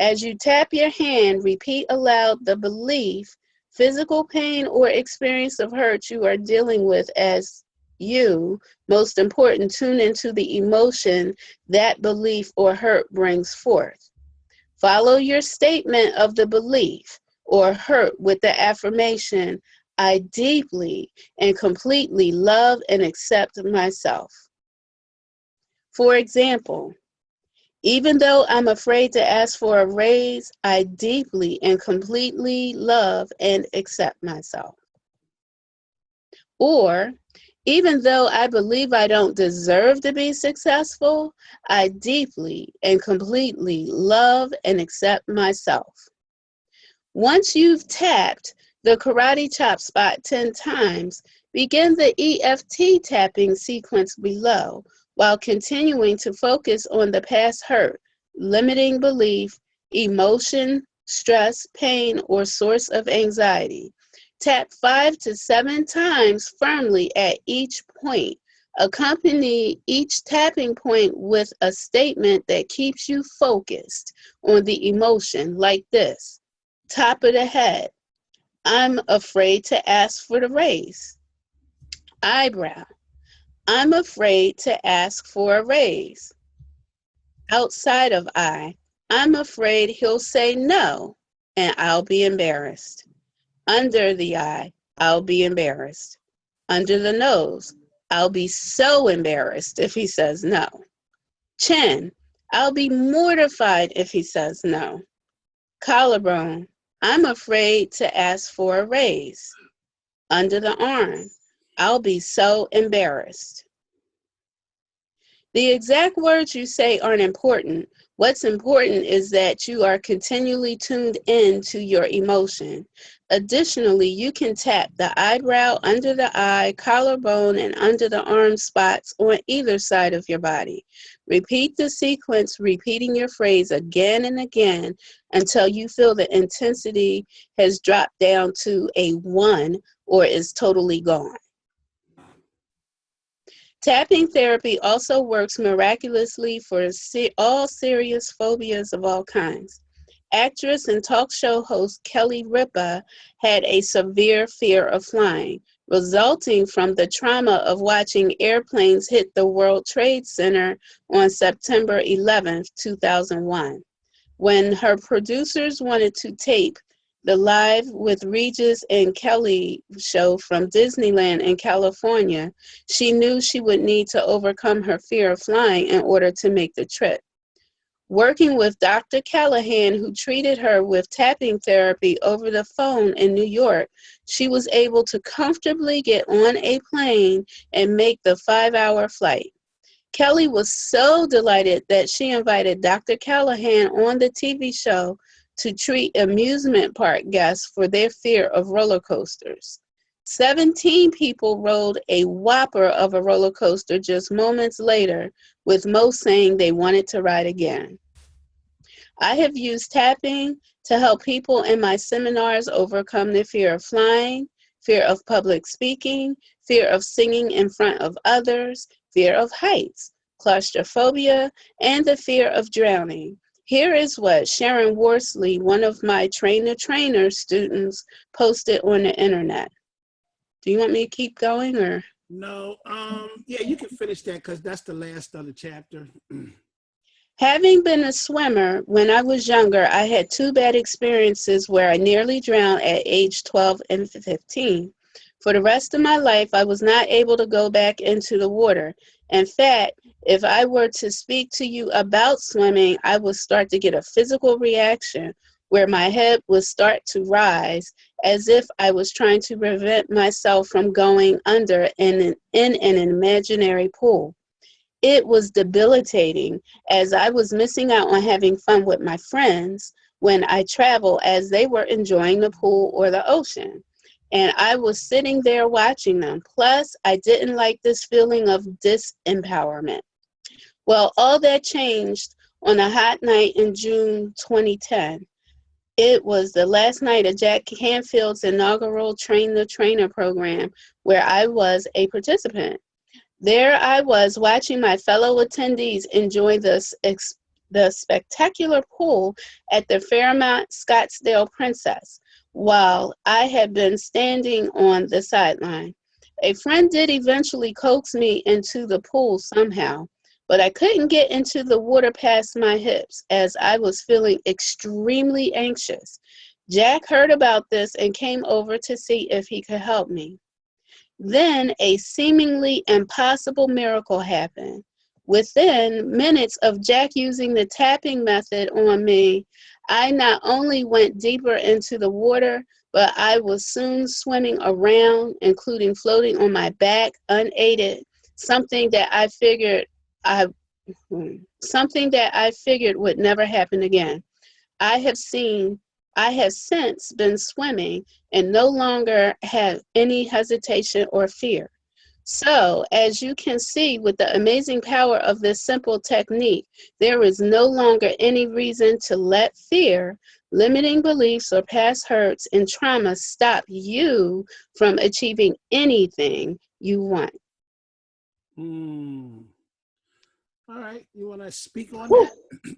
As you tap your hand, repeat aloud the belief, physical pain, or experience of hurt you are dealing with as you, most important, tune into the emotion that belief or hurt brings forth. Follow your statement of the belief or hurt with the affirmation, I deeply and completely love and accept myself. For example, Even though I'm afraid to ask for a raise, I deeply and completely love and accept myself. Or, even though I believe I don't deserve to be successful, I deeply and completely love and accept myself. Once you've tapped the karate chop spot 10 times, begin the EFT tapping sequence below while continuing to focus on the past hurt, limiting belief, emotion, stress, pain, or source of anxiety. Tap 5 to 7 times firmly at each point. Accompany each tapping point with a statement that keeps you focused on the emotion, like this. Top of the head, I'm afraid to ask for the raise. Eyebrow, I'm afraid to ask for a raise. Outside of eye, I'm afraid he'll say no and I'll be embarrassed. Under the eye, I'll be embarrassed. Under the nose, I'll be so embarrassed if he says no. Chin, I'll be mortified if he says no. Collarbone, I'm afraid to ask for a raise. Under the arm, I'll be so embarrassed. The exact words you say aren't important. What's important is that you are continually tuned in to your emotion. Additionally, you can tap the eyebrow, under the eye, collarbone, and under the arm spots on either side of your body. Repeat the sequence, repeating your phrase again and again until you feel the intensity has dropped down to a 1 or is totally gone. Tapping therapy also works miraculously for all serious phobias of all kinds. Actress and talk show host Kelly Ripa had a severe fear of flying, resulting from the trauma of watching airplanes hit the World Trade Center on September 11, 2001. When her producers wanted to tape the Live with Regis and Kelly show from Disneyland in California, she knew she would need to overcome her fear of flying in order to make the trip. Working with Dr. Callahan, who treated her with tapping therapy over the phone in New York, she was able to comfortably get on a plane and make the 5-hour flight. Kelly was so delighted that she invited Dr. Callahan on the TV show to treat amusement park guests for their fear of roller coasters. 17 people rode a whopper of a roller coaster just moments later, with most saying they wanted to ride again. I have used tapping to help people in my seminars overcome their fear of flying, fear of public speaking, fear of singing in front of others, fear of heights, claustrophobia, and the fear of drowning. Here is what Sharon Worsley, one of my trainer students, posted on the internet. Do you want me to keep going or? No, yeah, you can finish that because that's the last of the chapter. Having been a swimmer when I was younger, I had 2 bad experiences where I nearly drowned at age 12 and 15. For the rest of my life, I was not able to go back into the water. In fact, if I were to speak to you about swimming, I would start to get a physical reaction where my head would start to rise as if I was trying to prevent myself from going under in an imaginary pool. It was debilitating as I was missing out on having fun with my friends when I travel as they were enjoying the pool or the ocean. And I was sitting there watching them. Plus, I didn't like this feeling of disempowerment. Well, all that changed on a hot night in June 2010. It was the last night of Jack Canfield's inaugural Train the Trainer program where I was a participant. There I was watching my fellow attendees enjoy the spectacular pool at the Fairmont Scottsdale Princess, while I had been standing on the sideline. A friend did eventually coax me into the pool somehow, but I couldn't get into the water past my hips as I was feeling extremely anxious. Jack heard about this and came over to see if he could help me. Then a seemingly impossible miracle happened. Within minutes of Jack using the tapping method on me, I not only went deeper into the water, but I was soon swimming around, including floating on my back, unaided, something that I figured would never happen again. I have since been swimming and no longer have any hesitation or fear. So, as you can see, with the amazing power of this simple technique, there is no longer any reason to let fear, limiting beliefs, or past hurts and trauma stop you from achieving anything you want. All right, you want to speak on Whew.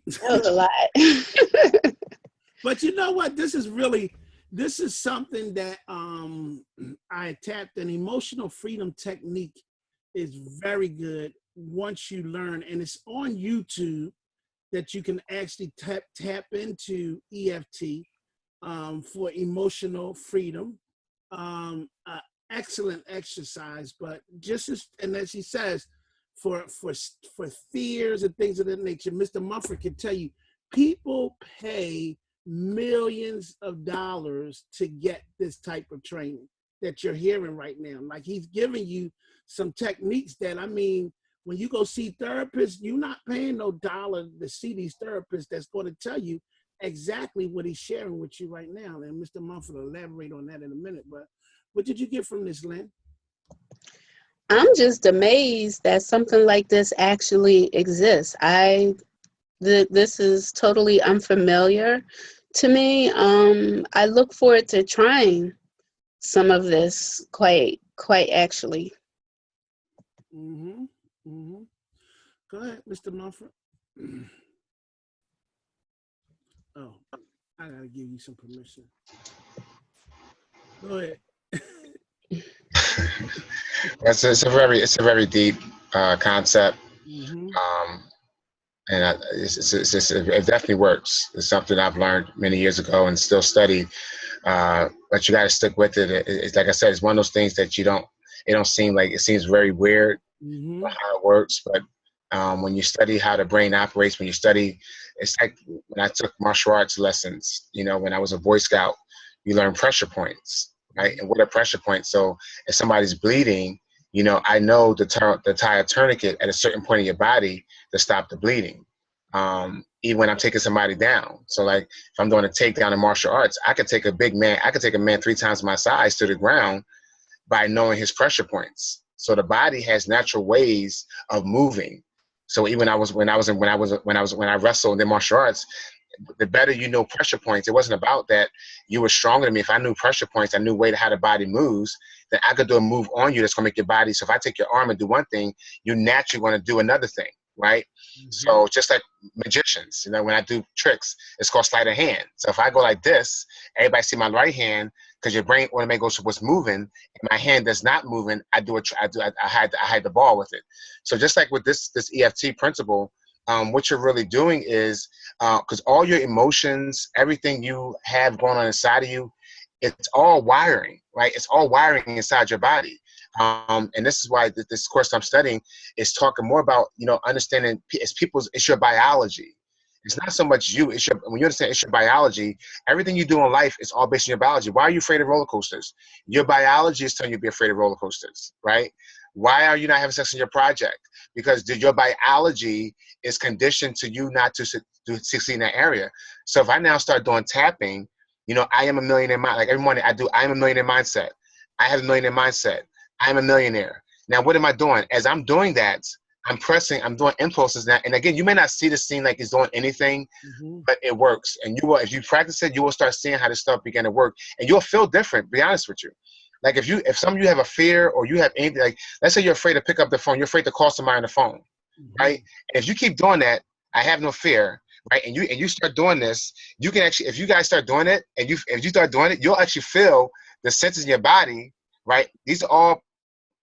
that? That was a lot. But you know what? This is something that I tapped. An emotional freedom technique is very good once you learn, and it's on YouTube that you can actually tap into EFT for emotional freedom. Excellent exercise, but and as he says, for fears and things of that nature, Mr. Mumford can tell you, people pay millions of dollars to get this type of training that you're hearing right now. Like, he's giving you some techniques that, I mean, when you go see therapists, you're not paying no dollar to see these therapists that's going to tell you exactly what he's sharing with you right now. And Mr. Mumford will elaborate on that in a minute. But what did you get from this, Lynn? I'm just amazed that something like this actually exists. This is totally unfamiliar to me. I look forward to trying some of this quite actually. Go ahead, Mr. Mumford. Oh, I gotta give you some permission. Go ahead. It's a very deep concept, and it definitely works. It's something I've learned many years ago and still study, but you got to stick with it. It's like I said, it's one of those things that it don't seem like, it seems very weird how it works, but when you study how the brain operates, when you study, it's like when I took martial arts lessons, when I was a Boy Scout, you learn pressure points, right? And what are pressure points? So if somebody's bleeding, I know to tie a tourniquet at a certain point in your body to stop the bleeding. Even when I'm taking somebody down. So like if I'm doing a takedown in martial arts, I could take a man 3 times my size to the ground by knowing his pressure points. So the body has natural ways of moving. So even when I wrestled in martial arts, the better you know pressure points, it wasn't about that you were stronger than me. If I knew pressure points, I knew how the body moves, then I could do a move on you that's gonna make your body. So if I take your arm and do one thing, you naturally want to do another thing, right? So just like magicians, when I do tricks, it's called sleight of hand. So if I go like this, everybody see my right hand, because your brain automatically goes to what's moving, and my hand that's not moving, I hide the ball with it. So just like with this EFT principle, what you're really doing is, because all your emotions, everything you have going on inside of you, it's all wiring, right? It's all wiring inside your body. And this is why this course I'm studying is talking more about, understanding it's your biology. It's not so much you. When you understand it's your biology, everything you do in life is all based on your biology. Why are you afraid of roller coasters? Your biology is telling you to be afraid of roller coasters, right? Why are you not having sex in your project? Because your biology is conditioned to you not to succeed in that area. So if I now start doing tapping, I am a millionaire mind. Like every morning I do, I am a millionaire mindset. I have a millionaire mindset. I am a millionaire. Now, what am I doing? As I'm doing that, I'm doing impulses now. And again, you may not see the scene like it's doing anything, but it works. And if you practice it, you will start seeing how this stuff begin to work. And you'll feel different, be honest with you. Like if some of you have a fear, or you have anything, like let's say you're afraid to pick up the phone, you're afraid to call somebody on the phone, right? And if you keep doing that, I have no fear, right? And you start doing this, you can actually, if you guys start doing it, and if you start doing it, you'll actually feel the senses in your body, right? These are all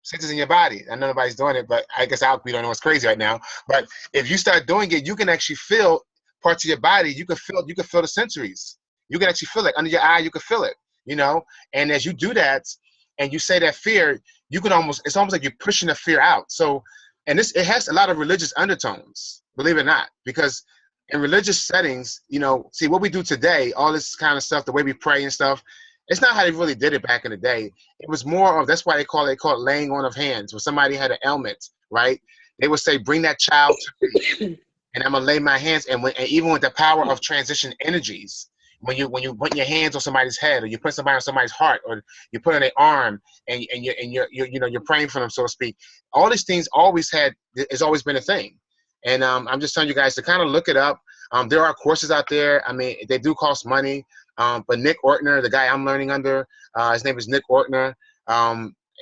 senses in your body. I know nobody's doing it, but I guess we don't know what's crazy right now. But if you start doing it, you can actually feel parts of your body. You can feel the sensories. You can actually feel it under your eye. You can feel it, And as you do that, and you say that fear, it's almost like you're pushing the fear out. So and it has a lot of religious undertones, believe it or not, because in religious settings, see what we do today, all this kind of stuff, the way we pray and stuff, it's not how they really did it back in the day. It was more of, that's why they call it laying on of hands. When somebody had an ailment, right? They would say, bring that child to me, and I'm gonna lay my hands. And even with the power of transition energies, when you put your hands on somebody's head, or you put somebody on somebody's heart, or you put on their arm, and you're praying for them, so to speak. All these things has always been a thing. And I'm just telling you guys to kind of look it up. There are courses out there. I mean, they do cost money. But Nick Ortner, the guy I'm learning under, his name is Nick Ortner.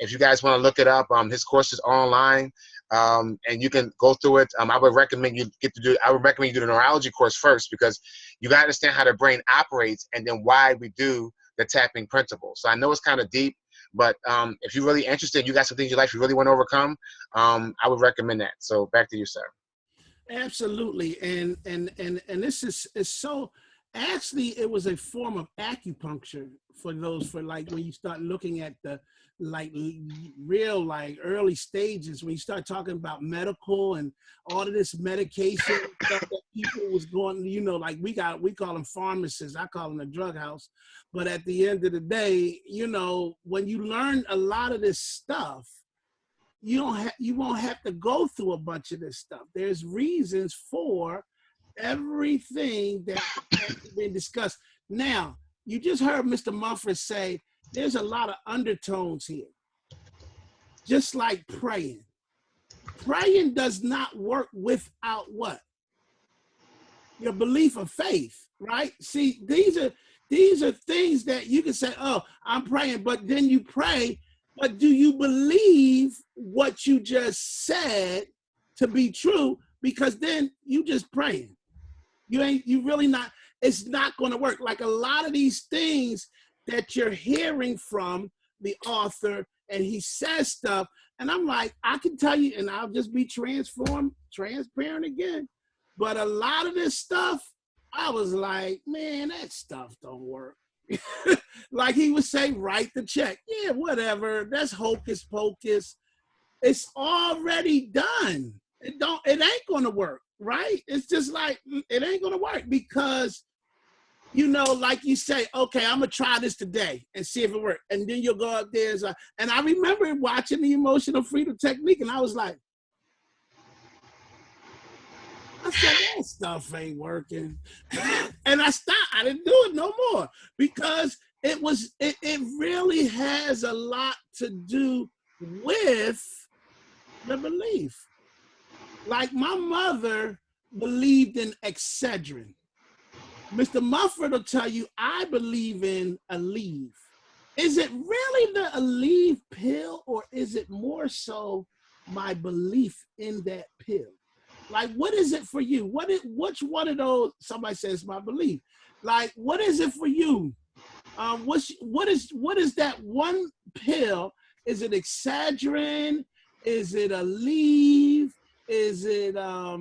If you guys want to look it up, his course is online, and you can go through it. I would recommend you do the neurology course first, because you got to understand how the brain operates and then why we do the tapping principle. So I know it's kind of deep, but if you're really interested, you got some things in your life you really want to overcome, I would recommend that. So back to you, sir. Absolutely. And this is so, actually it was a form of acupuncture for like when you start looking at the real early stages, when you start talking about medical and all of this medication stuff that people was going, we call them pharmacists, I call them the drug house. But at the end of the day, when you learn a lot of this stuff, you won't have to go through a bunch of this stuff. There's reasons for everything that has been discussed. Now, you just heard Mr. Mumford say there's a lot of undertones here. Just like praying. Praying does not work without what? Your belief of faith, right? See, these are things that you can say, oh, I'm praying, but then you pray. But do you believe what you just said to be true? Because then you just praying. You really not, it's not going to work. Like a lot of these things that you're hearing from the author, and he says stuff, and I'm like, I can tell you, and I'll just be transparent again. But a lot of this stuff, I was like, man, that stuff don't work. Like he would say, write the check. Yeah, whatever. That's hocus pocus. It's already done. It ain't gonna work, right? It's just like, it ain't gonna work because, like you say, okay, I'm gonna try this today and see if it works. And then you'll go up there and I remember watching the Emotional Freedom Technique, and I was like, I said, that stuff ain't working. And I stopped. I didn't do it no more because it really has a lot to do with the belief. Like my mother believed in Excedrin. Mr. Mumford will tell you, I believe in Aleve. Is it really the Aleve pill, or is it more so my belief in that pill? Like, what is it for you? Which one of those? Somebody says my belief. Like, what is it for you? What is that one pill? Is it Excedrin? Is it Aleve? Is it what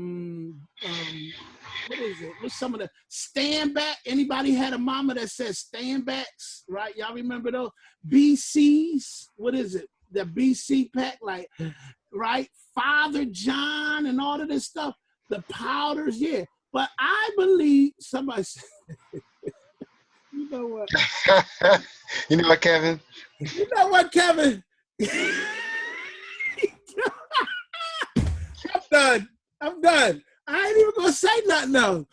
is it? What's some of the stand back? Anybody had a mama that says stand backs, right? Y'all remember those BCs? What is it? The BC pack, like, right? Father John and all of this stuff, the powders, yeah. But I believe somebody said, you know what? You know what, Kevin? You know what, Kevin? I'm done. I ain't even gonna say nothing though.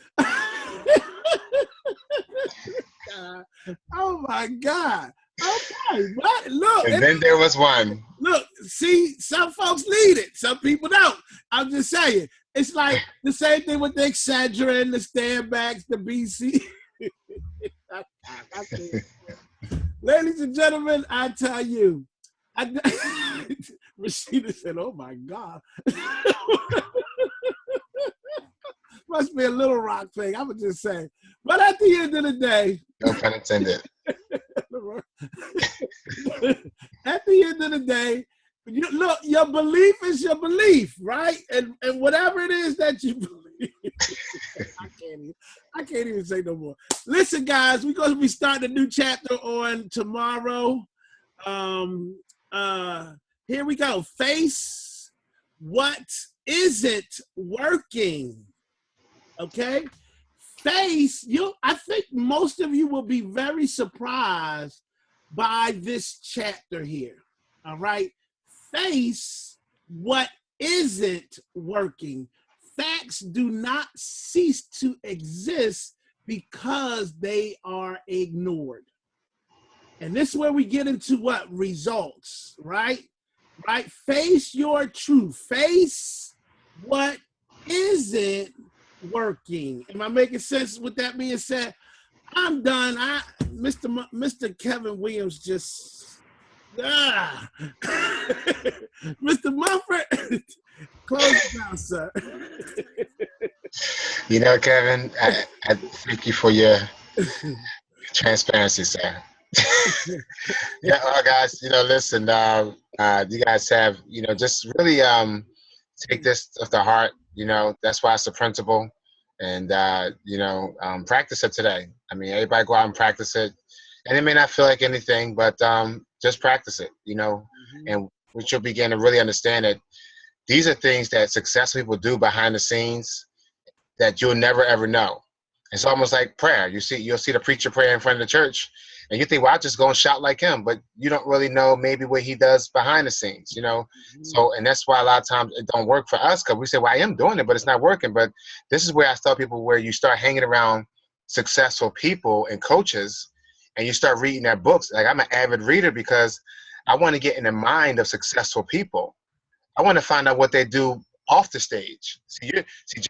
Oh my God. Okay, but look. And then there was one. Look, see, some folks need it. Some people don't. I'm just saying. It's like the same thing with the Excedrin, the stand backs, the BC. Ladies and gentlemen, I tell you, Rashida said, oh my God. Must be a Little Rock thing, I would just say. But at the end of the day, no pun intended. At the end of the day, look, your belief is your belief, right? And whatever it is that you believe, I can't even say no more. Listen, guys, we're going to be starting a new chapter on tomorrow. Here we go. Face what isn't working. Okay? I think most of you will be very surprised by this chapter here. All right? Face what isn't working. Facts do not cease to exist because they are ignored. And this is where we get into what? Results, right? Right? Face your truth. Face what isn't working. Am I making sense with that being said? I'm done. Mr. Kevin Williams just Mr. Mumford, close it down, sir. You know, Kevin, I thank you for your transparency, sir. Yeah, guys, you know, listen, you guys have, you know, just really take this to the heart. You know, that's why it's a principle. And, you know, practice it today. I mean, everybody go out and practice it. And it may not feel like anything, but just practice it, you know, and what you'll begin to really understand it. These are things that successful people do behind the scenes that you'll never, ever know. It's almost like prayer. You'll see the preacher pray in front of the church, and you think, well, I'll just go and shout like him. But you don't really know maybe what he does behind the scenes, you know. So, and that's why a lot of times it don't work for us, because we say, well, I am doing it, but it's not working. But this is where I tell people, where you start hanging around successful people and coaches, and you start reading their books. Like, I'm an avid reader because I want to get in the mind of successful people. I want to find out what they do off the stage. See,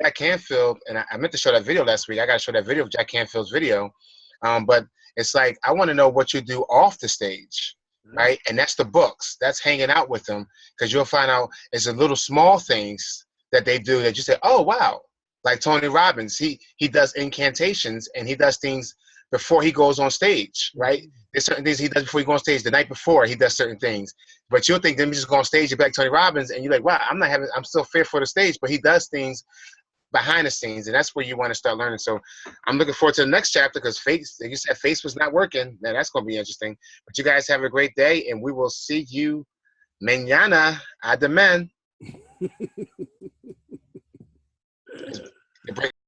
Jack Canfield, and I meant to show that video last week. I got to show that video of Jack Canfield's video. But it's like, I want to know what you do off the stage, right? And that's the books. That's hanging out with them, because you'll find out it's the little small things that they do that you say, oh, wow. Like Tony Robbins, he does incantations, and he does things before he goes on stage, right? There's certain things he does before he goes on stage. The night before, he does certain things. But you'll think, let me just go on stage, you're like Tony Robbins, and you're like, wow, I'm still fearful of the stage, but he does things behind the scenes, and that's where you want to start learning. So I'm looking forward to the next chapter, because face, like you said, face was not working. Man, that's going to be interesting. But you guys have a great day, and we will see you mañana. Amen.